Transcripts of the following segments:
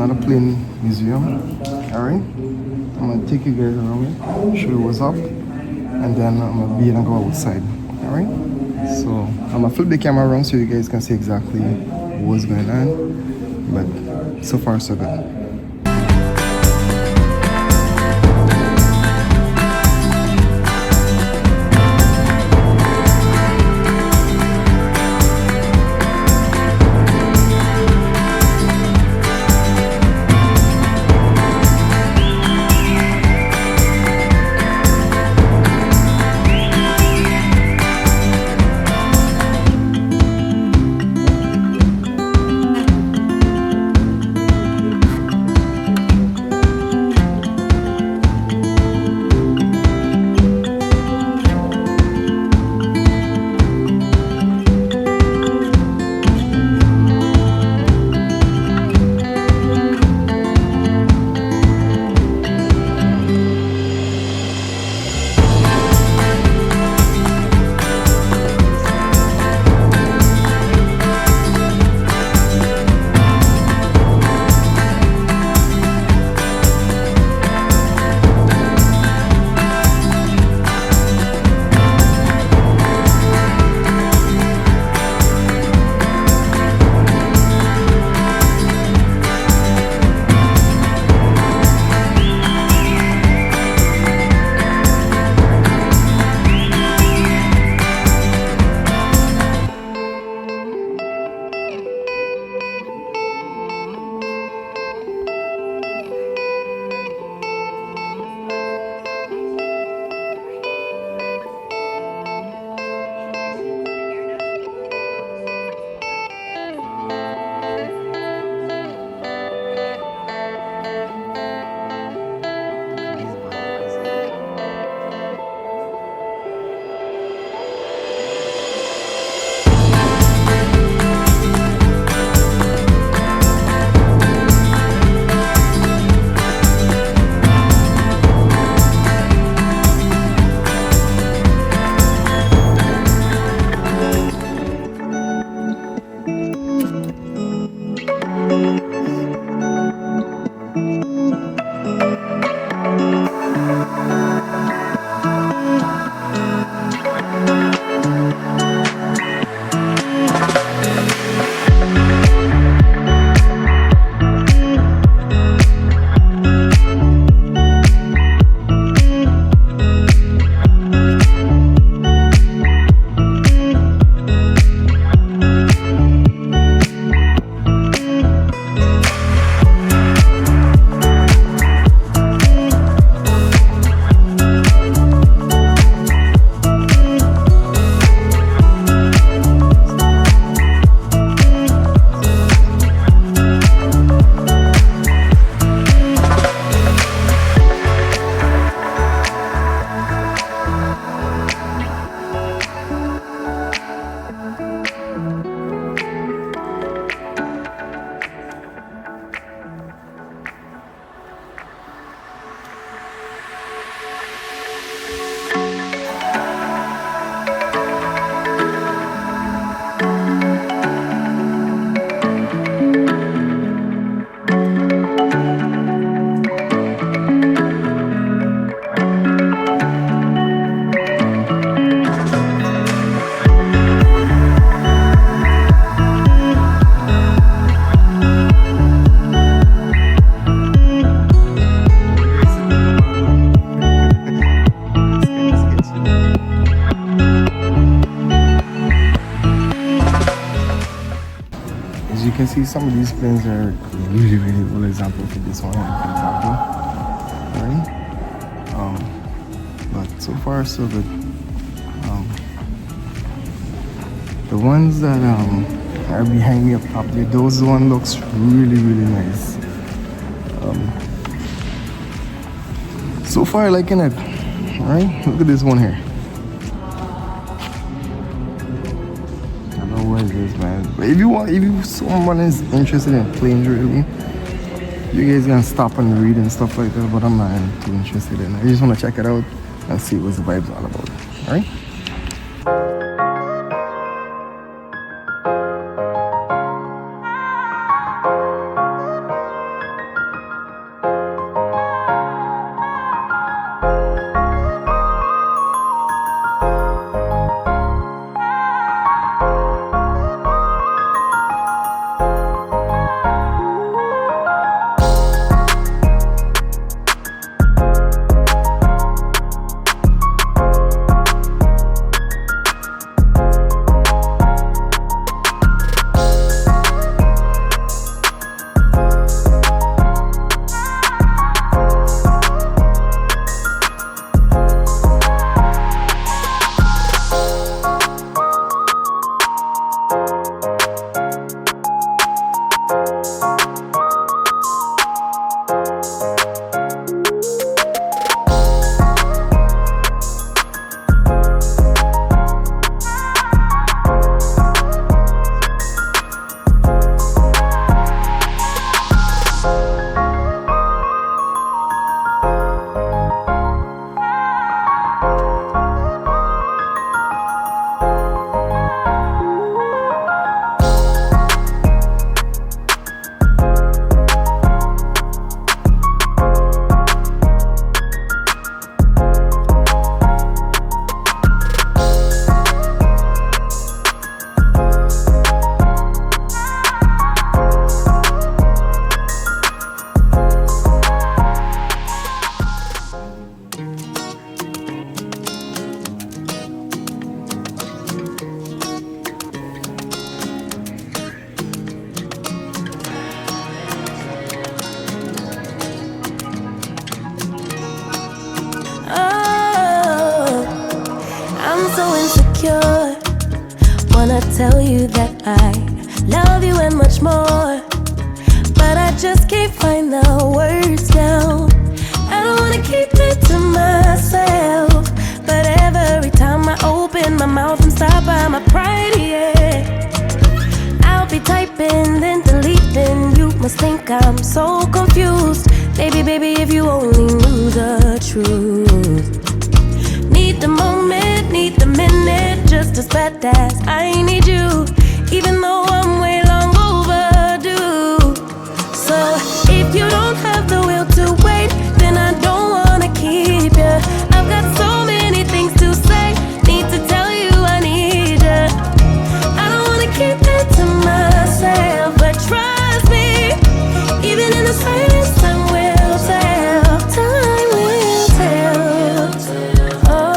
another plane museum. Alright? I'm gonna take you guys around it, show you what's up, and then I'm gonna be and go outside. Alright? So I'm gonna flip the camera around so you guys can see exactly what's going on. But so far so good. can see some of these planes are really old. Example for this one, for example, right? But so far so good. The ones that are behind me up top there, those one looks really nice. So far liking it. All right, look at this one here. What is this, man? But if someone is interested in planes, really, you guys can stop and read and stuff like that. But I'm not too interested in it. I just want to check it out and see what the vibe's all about. All right. wanna tell you that I love you and much more, but I just can't find the words now. I don't wanna keep it to myself, but every time I open my mouth and stop by my pride, yeah. I'll be typing, then deleting. You must think I'm so confused. Baby, baby, if you only knew the truth. Need the moment, need the minute, just as bad as I need you, even though I'm way long overdue. So if you don't have the will to wait, then I don't wanna keep you. I've got so many things to say, need to tell you I need you. I don't wanna keep it to myself, but trust me, even in the silence, time will tell. Time will tell. Oh.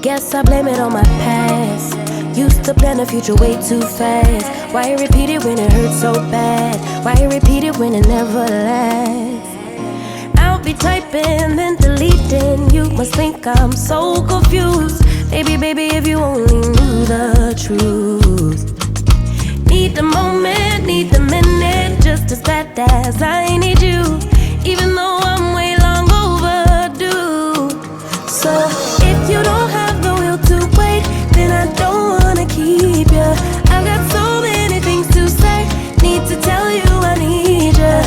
Guess I blame it on my past. Used to plan the future way too fast. Why repeat it when it hurts so bad? Why repeat it when it never lasts? I'll be typing, then deleting. You must think I'm so confused. Baby, baby, if you only knew the truth. Need the moment, need the minute, just as bad as I need you, even though I'm way long overdue. So if you don't have the will to wait, then I don't wanna keep you. I've got so many things to say, need to tell you I need you.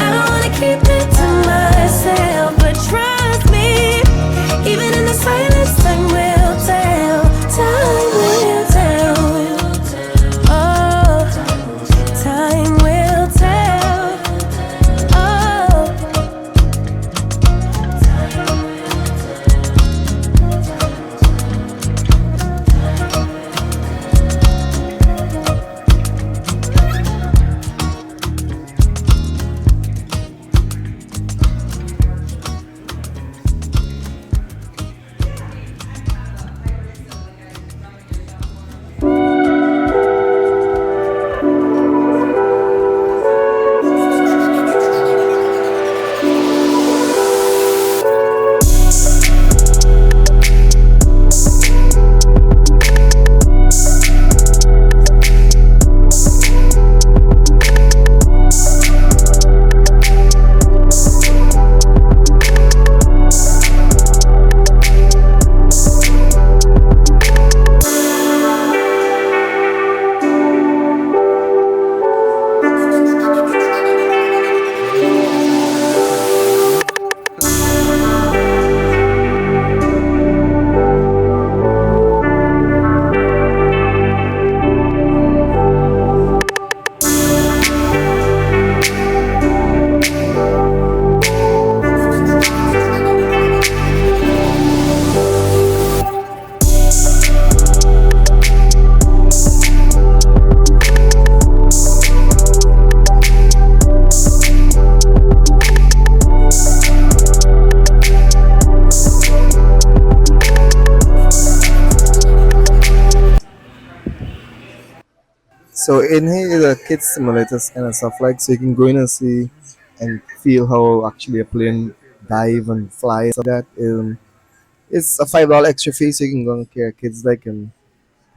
I don't wanna keep it to myself, but trust me, even in the silence, time will tell. Time will tell. Oh, time will tell. Oh. So in here is a kids simulators kind of stuff like, so you can go in and see and feel how actually a plane dive and fly and stuff like that. It's a $5 extra fee, so you can go and care kids like and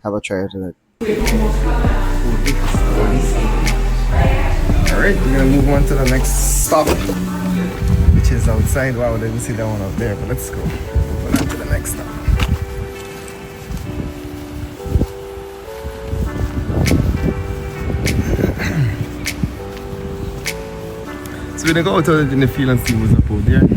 have a try out of it. Alright, we're gonna move on to the next stop, which is outside. Wow, didn't see that one out there, but let's go. Move on to the next stop. So we're gonna go out in the field and see what's up out there.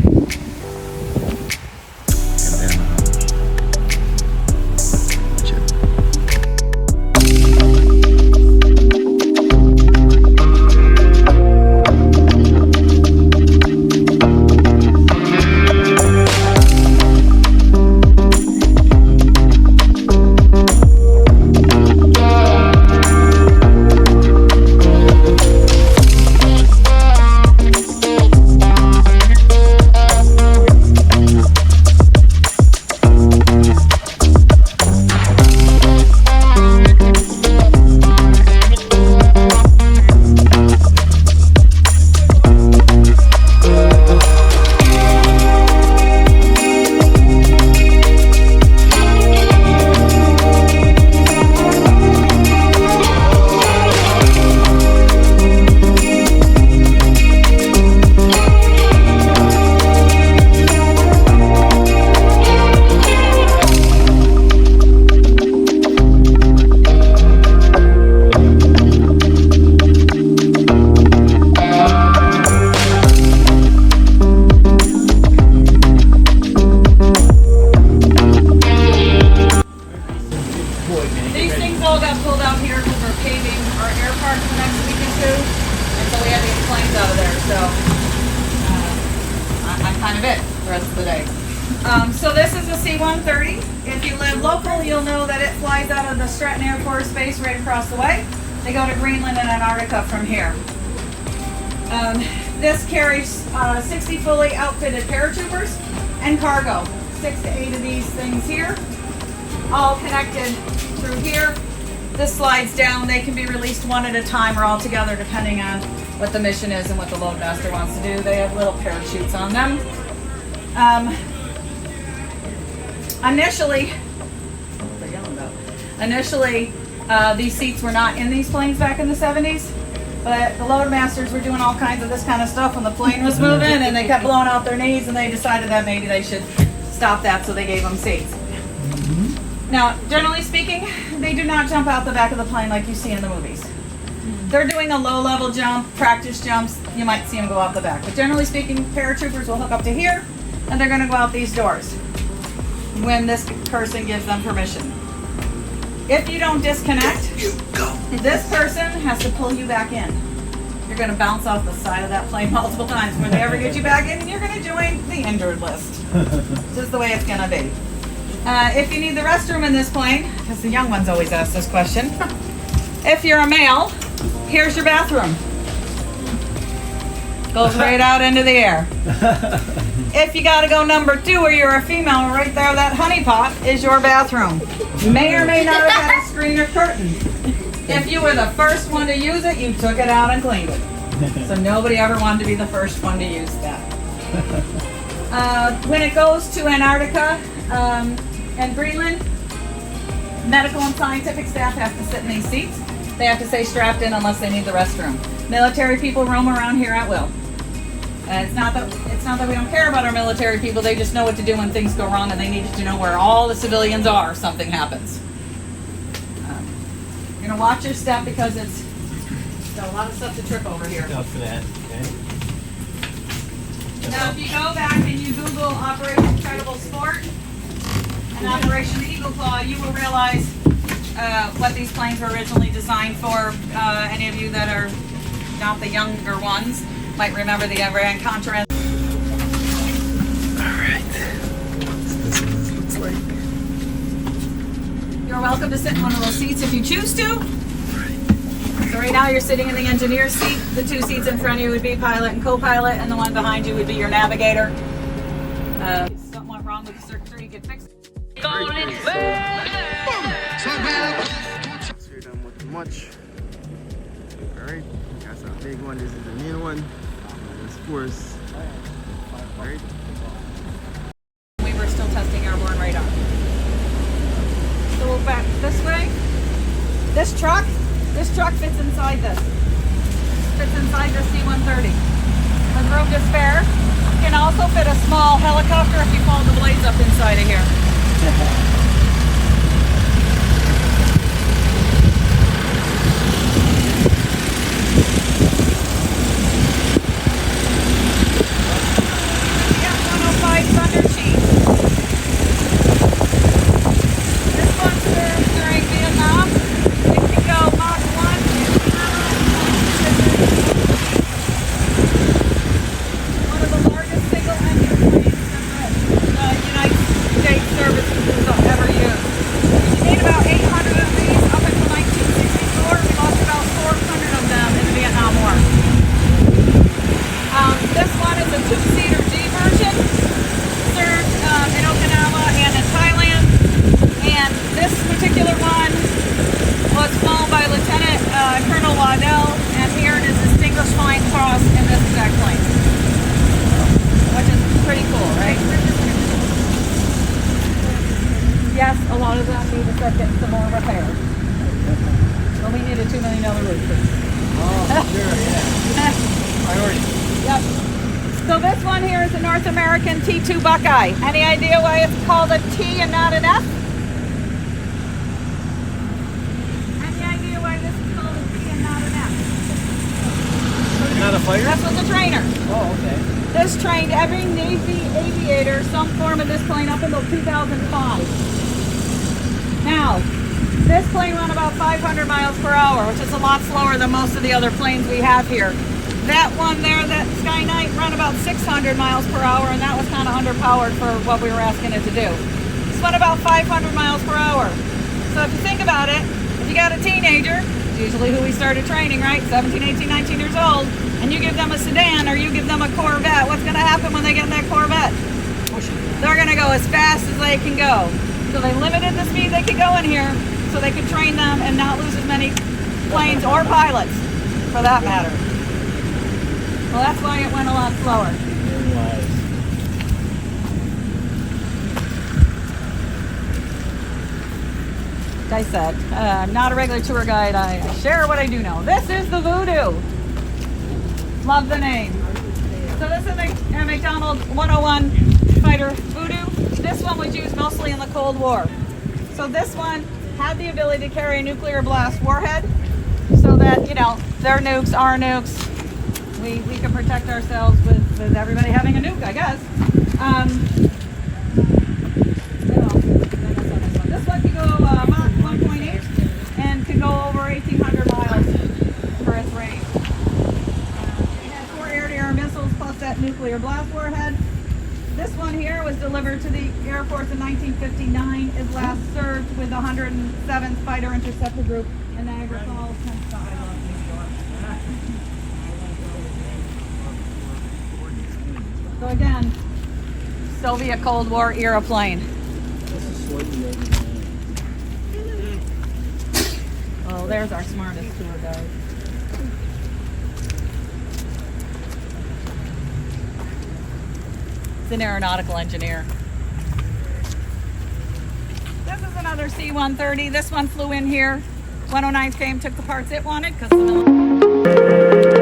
it the rest of the day. So this is a C-130. If you live local, you'll know that it flies out of the Stratton Air Force Base right across the way. They go to Greenland and Antarctica from here. This carries 60 fully outfitted paratroopers and cargo. 6 to 8 of these things here, all connected through here. This slides down. They can be released one at a time or all together depending on what the mission is and what the loadmaster wants to do. They have little parachutes on them. Initially, what they're yelling about. Initially, these seats were not in these planes back in the 70s, but the loadmasters were doing all kinds of this kind of stuff when the plane was moving, and they kept blowing out their knees, and they decided that maybe they should stop that, so they gave them seats. Now, generally speaking, they do not jump out the back of the plane like you see in the movies. They're doing a low-level jump, practice jumps. You might see them go out the back. But generally speaking, paratroopers will hook up to here, and they're going to go out these doors when this person gives them permission. If you don't disconnect, this person has to pull you back in. You're going to bounce off the side of that plane multiple times. When they ever get you back in, you're going to join the injured list. This is the way it's going to be. If you need the restroom in this plane, because the young ones always ask this question, if you're a male, here's your bathroom. Goes right out into the air. If you got to go number 2 or you're a female, right there, that honey pot is your bathroom. May or may not have had a screen or curtain. If you were the first one to use it, you took it out and cleaned it. So nobody ever wanted to be the first one to use that. When it goes to Antarctica and Greenland, medical and scientific staff have to sit in these seats. They have to stay strapped in unless they need the restroom. Military people roam around here at will. It's not that we don't care about our military people. They just know what to do when things go wrong, and they need to know where all the civilians are if something happens. You're gonna watch your step because it's got a lot of stuff to trip over here. Up for that. Okay. Now, if you go back and you Google Operation Incredible Sport and Operation Eagle Claw, you will realize what these planes were originally designed for. Any of you that are not the younger ones might remember the Iran Contra. Alright. So this is what this looks like. You're welcome to sit in one of those seats if you choose to. So right now you're sitting in the engineer's seat. The 2 seats in front of you would be pilot and co-pilot, and the one behind you would be your navigator. If something went wrong with the circuitry, you could fix it. So you're done with much. Alright, that's a big one. This is the main one. And this course. Alright. We were still testing airborne radar. So we'll back this way. This truck fits inside this. Fits inside the C-130. With room to spare. You can also fit a small helicopter if you fold the blades up inside of here. Yes, a lot of them need to start getting some more repairs. Well, we need a $2 million roof. Oh, sure, yeah. Priority. Yep. So this one here is a North American T2 Buckeye. Any idea why it's called a T and not an F? Any idea why this is called a T and not an F? Not a fighter? This was a trainer. Oh, okay. This trained every Navy aviator, some form of this plane, up until 2005. Now, this plane ran about 500 miles per hour, which is a lot slower than most of the other planes we have here. That one there, that Sky Knight, ran about 600 miles per hour, and that was kind of underpowered for what we were asking it to do. This went about 500 miles per hour. So if you think about it, if you got a teenager, usually who we started training, right? 17, 18, 19 years old, and you give them a sedan or you give them a Corvette, what's going to happen when they get in that Corvette? They're going to go as fast as they can go. So they limited the speed they could go in here so they could train them and not lose as many planes or pilots, for that matter. Well, that's why it went a lot slower. Like I said, I'm not a regular tour guide. I share what I do know. This is the Voodoo. Love the name. So this is a McDonald 101 fighter Voodoo. This one was used mostly in the Cold War. So this one had the ability to carry a nuclear blast warhead so that, you know, their nukes, our nukes, we can protect ourselves with everybody having a nuke, I guess. This one can go Mach 1.8 and can go over 1,800 miles for its range. It had 4 air-to-air missiles plus that nuclear blast warhead. This one here was delivered to the Air Force in 1959. It last served with the 107th Fighter Interceptor Group in Niagara Falls. So again, Soviet Cold War era plane. Oh, there's our smartest tour guide. It's an aeronautical engineer. This is another C-130. This one flew in here. 109th came, took the parts it wanted because the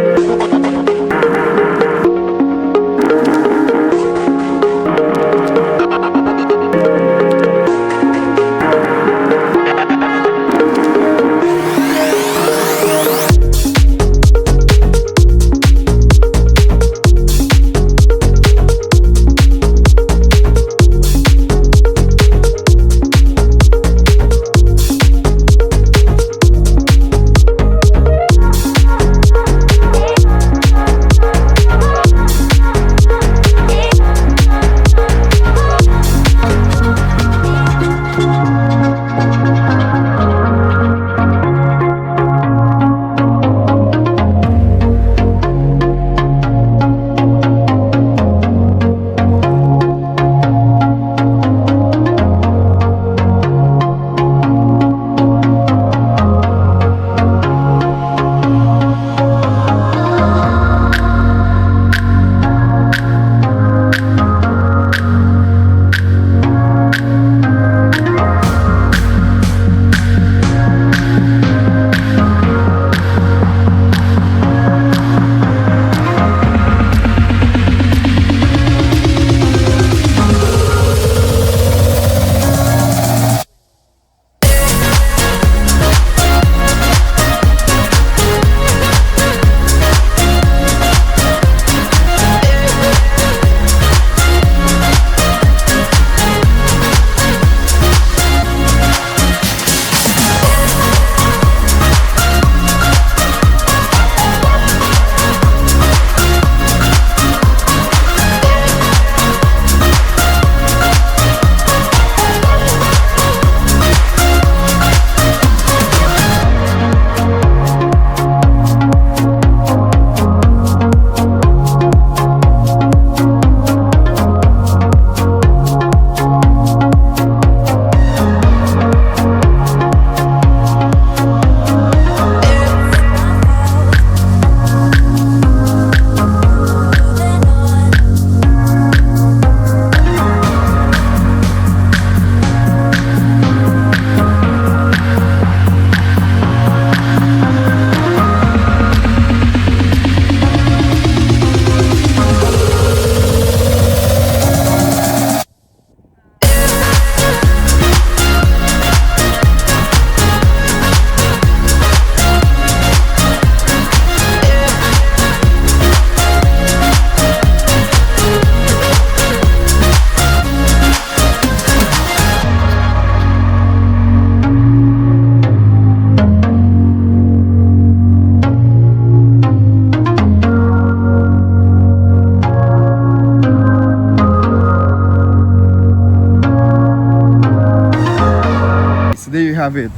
have it.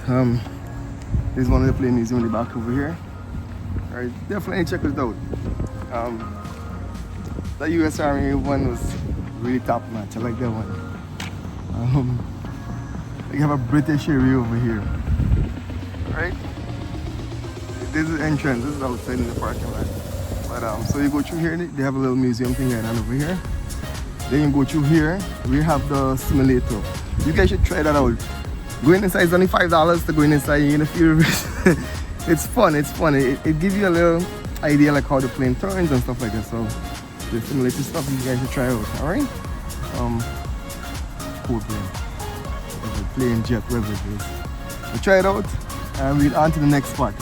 There's one of the plane museum in the back over here. Alright, definitely check it out. The US Army one was really top notch. I like that one. You have a British area over here. Alright? This is the entrance. This is outside in the parking lot. But so you go through here, they have a little museum thing going on over here. Then you go through here, we have the simulator. You guys should try that out. Going inside is only $5 to go inside, you're gonna feel it's fun, it's fun. It gives you a little idea like how the plane turns and stuff like that. So the simulator stuff you guys should try out, alright? Cool plane. Plane jet, whatever it is. So try it out and we're on to the next spot.